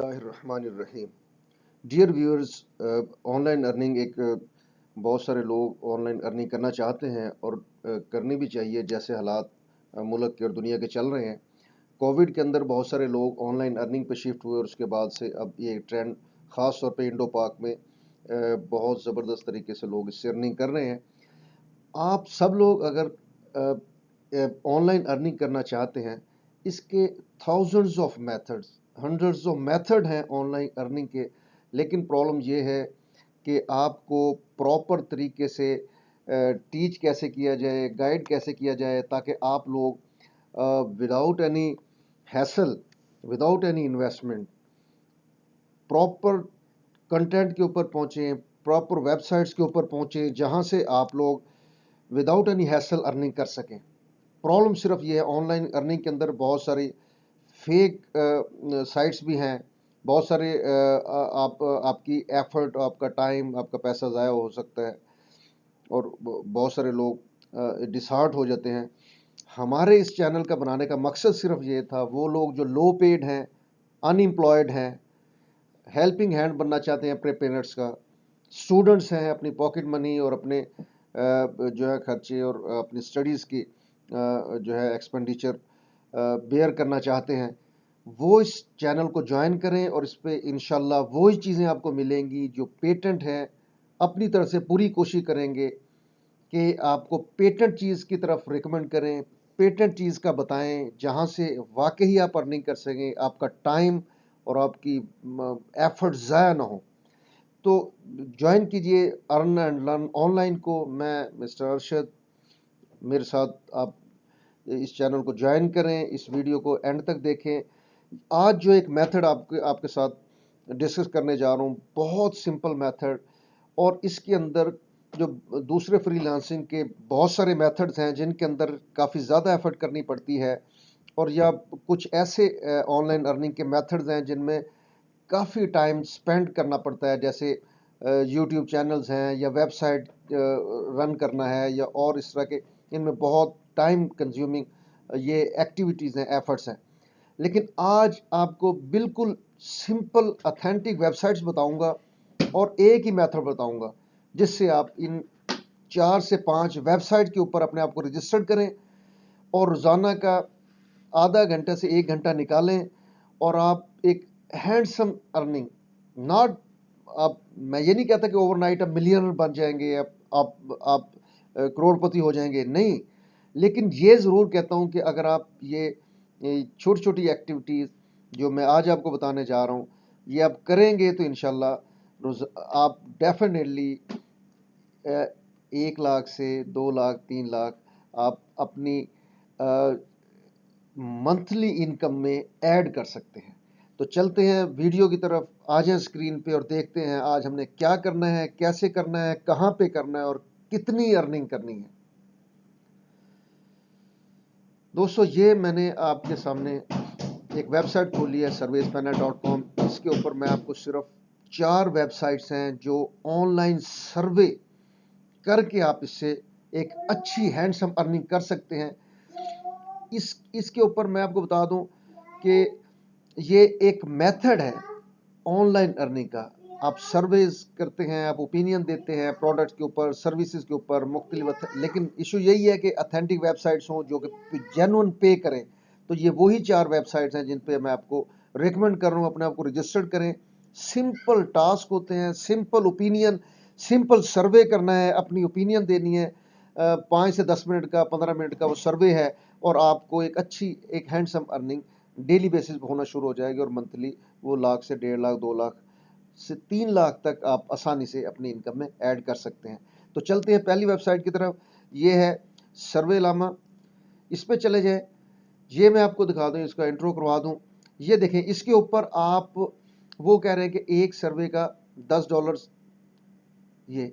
الرحمن الرحیم dear viewers, on line earning بہت سارے لوگ آن لائن ارننگ کرنا چاہتے ہیں اور کرنی بھی چاہیے جیسے حالات ملک کے اور دنیا کے چل رہے ہیں۔ کووڈ کے اندر بہت سارے لوگ آن لائن ارننگ پہ شفٹ ہوئے اور اس کے بعد سے اب یہ ٹرینڈ خاص طور پہ انڈو پاک میں بہت زبردست طریقے سے لوگ اس سے ارننگ کر رہے ہیں۔ آپ سب لوگ اگر آن لائن ارننگ کرنا چاہتے ہیں، اس کے thousands of methods, hundreds of method ہیں آن لائن ارننگ کے، لیکن پرابلم یہ ہے کہ آپ کو پراپر طریقے سے ٹیچ کیسے کیا جائے، گائیڈ کیسے کیا جائے تاکہ آپ لوگ without any hassle, without any investment proper content کے اوپر پہنچیں، پراپر ویب سائٹس کے اوپر پہنچیں جہاں سے آپ لوگ وداؤٹ اینی ہیسل ارننگ کر سکیں۔ پرابلم صرف یہ ہے آن لائن ارننگ کے اندر بہت ساری فیک سائٹس بھی ہیں، بہت سارے آپ کی ایفرٹ، آپ کا ٹائم، آپ کا پیسہ ضائع ہو سکتا ہے اور بہت سارے لوگ ڈس ہارٹ ہو جاتے ہیں۔ ہمارے اس چینل کا بنانے کا مقصد صرف یہ تھا، وہ لوگ جو لو پیڈ ہیں، ان امپلائڈ ہیں، ہیلپنگ ہینڈ بننا چاہتے ہیں اپنے پیرنٹس کا، اسٹوڈنٹس ہیں اپنی پاکٹ منی اور اپنے جو ہے خرچے اور اپنی اسٹڈیز کی جو ہے ایکسپینڈیچر بیئر کرنا چاہتے ہیں، وہ اس چینل کو جوائن کریں اور اس پہ انشاءاللہ وہی چیزیں آپ کو ملیں گی جو پیٹنٹ ہیں۔ اپنی طرف سے پوری کوشش کریں گے کہ آپ کو پیٹنٹ چیز کی طرف ریکمنڈ کریں، پیٹنٹ چیز کا بتائیں جہاں سے واقعی آپ ارننگ کر سکیں، آپ کا ٹائم اور آپ کی ایفرٹ ضائع نہ ہو۔ تو جوائن کیجئے ارن اینڈ لرن آن لائن کو۔ میں مسٹر ارشد، میرے ساتھ آپ اس چینل کو جوائن کریں، اس ویڈیو کو اینڈ تک دیکھیں۔ آج جو ایک میتھڈ آپ کے ساتھ ڈسکس کرنے جا رہا ہوں، بہت سمپل میتھڈ، اور اس کے اندر جو دوسرے فری لانسنگ کے بہت سارے میتھڈز ہیں جن کے اندر کافی زیادہ ایفرٹ کرنی پڑتی ہے، اور یا کچھ ایسے آن لائن ارننگ کے میتھڈز ہیں جن میں کافی ٹائم سپینڈ کرنا پڑتا ہے، جیسے یوٹیوب چینلز ہیں یا ویب سائٹ رن کرنا ہے یا اور اس طرح کے، ان میں بہت ٹائم کنزیومنگ یہ ایکٹیویٹیز ہیں، ایفرٹس ہیں۔ لیکن آج آپ کو بالکل سمپل اتھینٹک ویب سائٹس بتاؤں گا اور ایک ہی میتھڈ بتاؤں گا جس سے آپ ان 4 سے 5 ویب سائٹ کے اوپر اپنے آپ کو رجسٹر کریں اور روزانہ کا آدھا گھنٹہ سے 1 گھنٹہ نکالیں، اور آپ ایک ہینڈسم ارننگ، ناٹ آپ، میں یہ نہیں کہتا کہ اوور نائٹ آپ ملینر بن جائیں گے، آپ کروڑ پتی ہو جائیں گے، نہیں، لیکن یہ ضرور کہتا ہوں کہ اگر آپ یہ چھوٹی چھوٹی ایکٹیویٹیز جو میں آج آپ کو بتانے جا رہا ہوں یہ آپ کریں گے تو انشاءاللہ آپ ڈیفینیٹلی 1 لاکھ سے 2 لاکھ 3 لاکھ آپ اپنی منتھلی انکم میں ایڈ کر سکتے ہیں۔ تو چلتے ہیں ویڈیو کی طرف، آ جائیں اسکرین پہ اور دیکھتے ہیں آج ہم نے کیا کرنا ہے، کیسے کرنا ہے، کہاں پہ کرنا ہے اور کتنی ارننگ کرنی ہے۔ دوستو، یہ میں نے آپ کے سامنے ایک ویب سائٹ کھولی ہے surveyspanner.com۔ اس کے اوپر میں آپ کو صرف 4 ویب سائٹس ہیں جو آن لائن سروے کر کے آپ اس سے ایک اچھی ہینڈسم ارننگ کر سکتے ہیں۔ اس کے اوپر میں آپ کو بتا دوں کہ یہ ایک میتھڈ ہے آن لائن ارننگ کا۔ آپ سرویز کرتے ہیں، آپ اوپینین دیتے ہیں پروڈکٹس کے اوپر، سروسز کے اوپر مختلف، لیکن ایشو یہی ہے کہ اتھینٹک ویب سائٹس ہوں جو کہ جینوئن پے کریں۔ تو یہ وہی 4 ویب سائٹس ہیں جن پہ میں آپ کو ریکمنڈ کر رہا ہوں اپنے آپ کو رجسٹر کریں۔ سمپل ٹاسک ہوتے ہیں، سمپل اوپینین، سمپل سروے کرنا ہے، اپنی اوپینین دینی ہے، 5 سے 10 منٹ کا، 15 منٹ کا وہ سروے ہے، اور آپ کو ایک اچھی ایک ہینڈسم ارننگ ڈیلی بیسس پہ ہونا شروع ہو جائے گی، اور منتھلی وہ لاکھ سے 1.5 لاکھ، 2 لاکھ سے 3 لاکھ تک آپ آسانی سے اپنی انکم میں ایڈ کر سکتے ہیں۔ تو چلتے ہیں پہلی ویب سائٹ کی طرف، یہ ہے سروے لاما۔ اس پہ چلے جائیں، یہ میں آپ کو دکھا دوں، اس کا انٹرو کروا دوں۔ یہ دیکھیں، اس کے اوپر آپ وہ کہہ رہے ہیں کہ ایک سروے کا $10 یہ،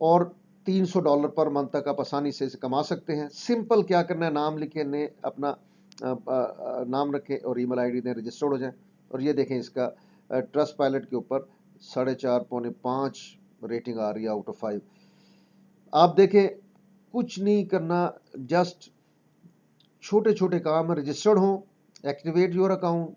اور $300 پر منتھ تک آپ آسانی سے اسے کما سکتے ہیں۔ سمپل کیا کرنا ہے، نام لکھیں، نے اپنا نام رکھیں اور ای میل آئی ڈی دیں، رجسٹرڈ ہو جائیں۔ اور یہ دیکھیں، اس کا ٹرسٹ پائلٹ کے اوپر 4.5 پونے 5 ریٹنگ آ رہی ہے آؤٹ آف 5۔ آپ دیکھیں، کچھ نہیں کرنا، جسٹ چھوٹے چھوٹے کام، رجسٹرڈ ہوں، activate your account,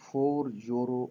€4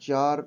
4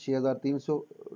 6,300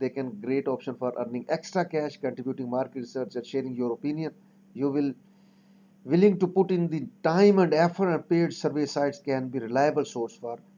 they can great option for earning extra cash, contributing market research and sharing your opinion. You will willing to put in the time and effort, and paid survey sites can be reliable source for